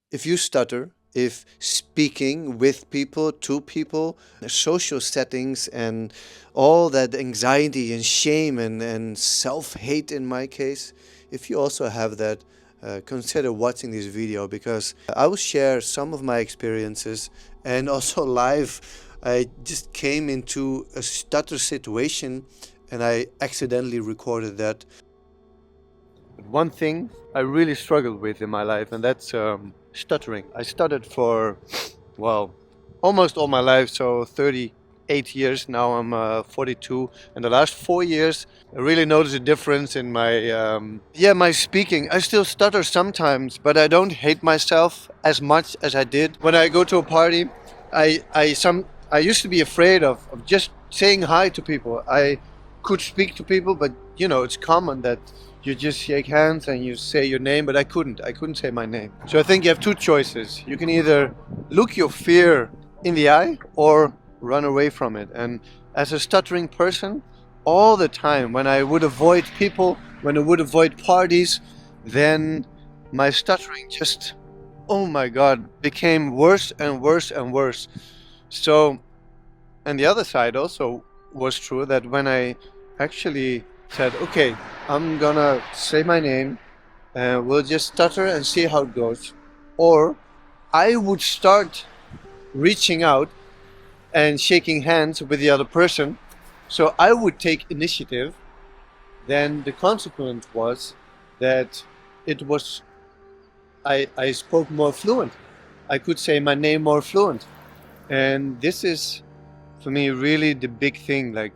If you stutter, if speaking with people, to people, social settings, and all that anxiety and shame and self hate in my case, if you also have that, consider watching this video because I will share some of my experiences and also live. I just came into a stutter situation and I accidentally recorded that. One thing I really struggled with in my life, and that's stuttering. I stuttered for, well, almost all my life, so 38 years. Now I'm 42. And the last 4 years, I really noticed a difference in my speaking. I still stutter sometimes, but I don't hate myself as much as I did. When I go to a party, I used to be afraid of just saying hi to people. I could speak to people, but it's common that you just shake hands and you say your name, but I couldn't say my name. So I think you have two choices. You can either look your fear in the eye or run away from it. And as a stuttering person, all the time when I would avoid people, when I would avoid parties, then my stuttering just, oh my God, became worse and worse and worse. So, and the other side also was true, that when I actually said, okay, I'm gonna say my name and we'll just stutter and see how it goes. Or I would start reaching out and shaking hands with the other person. So I would take initiative. Then the consequence was that I spoke more fluent. I could say my name more fluent. And this is, for me, really the big thing. Like,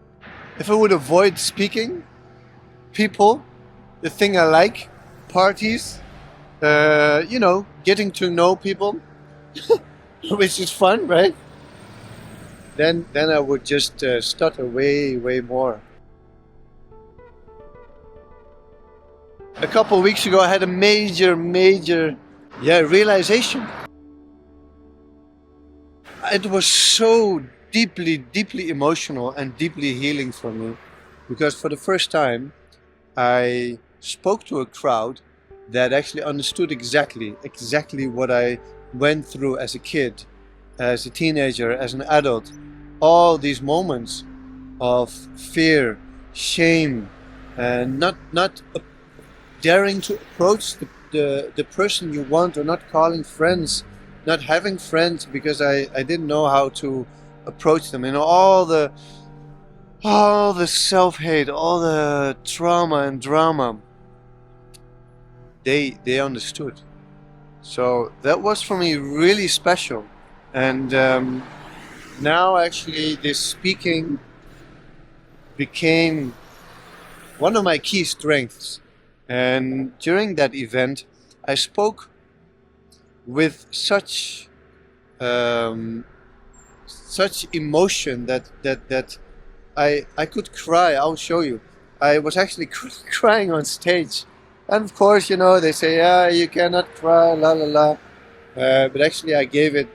if I would avoid speaking, people, the thing I like, parties, getting to know people, which is fun, right? Then I would just stutter way more. A couple of weeks ago, I had a major realization. It was so deeply emotional and deeply healing for me, because for the first time I spoke to a crowd that actually understood exactly what I went through as a kid, as a teenager, as an adult. All these moments of fear, shame, and not daring to approach the person you want, or not calling friends, not having friends because I didn't know how to approach them. All the self-hate, all the trauma and drama, they understood. So that was for me really special. And now actually this speaking became one of my key strengths. And during that event, I spoke with such emotion that I could cry. I'll show you. I was actually crying on stage. And of course, they say, yeah, you cannot cry, la la la. But actually, I gave it.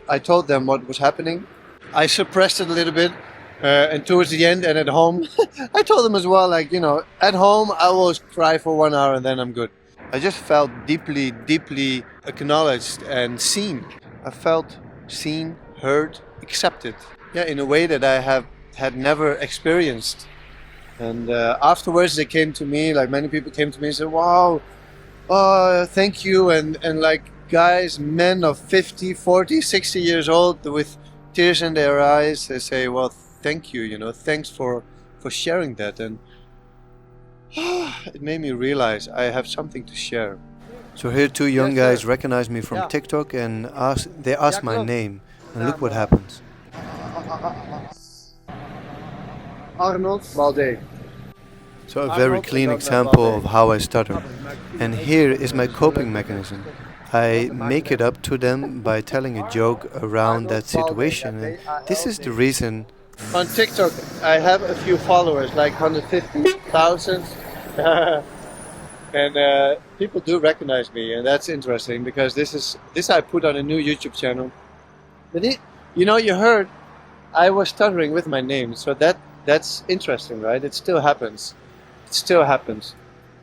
I told them what was happening. I suppressed it a little bit, and towards the end and at home, I told them as well. Like, at home, I will cry for 1 hour and then I'm good. I just felt deeply acknowledged and seen. I felt seen, heard, accepted. Yeah, in a way that I had never experienced. And afterwards, they came to me, like many people came to me and said, wow, thank you. And like guys, men of 50, 40, 60 years old with tears in their eyes, they say, well, thank you, thanks for sharing that. And it made me realize I have something to share. So here two young guys recognize me from TikTok and they ask my name. And look what happens. Arnold Balde. So a very clean example of how I stutter. And here is my coping mechanism. I make it up to them by telling a joke around that situation. And this is the reason. On TikTok, I have a few followers, like 150,000. And people do recognize me, and that's interesting because this I put on a new YouTube channel. But you heard I was stuttering with my name, so that's interesting, right? It still happens. It still happens.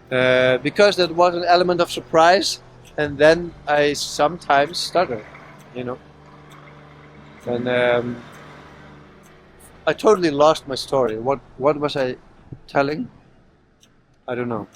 Because that was an element of surprise, and then I sometimes stutter, you know. And I totally lost my story. What was I telling? I don't know.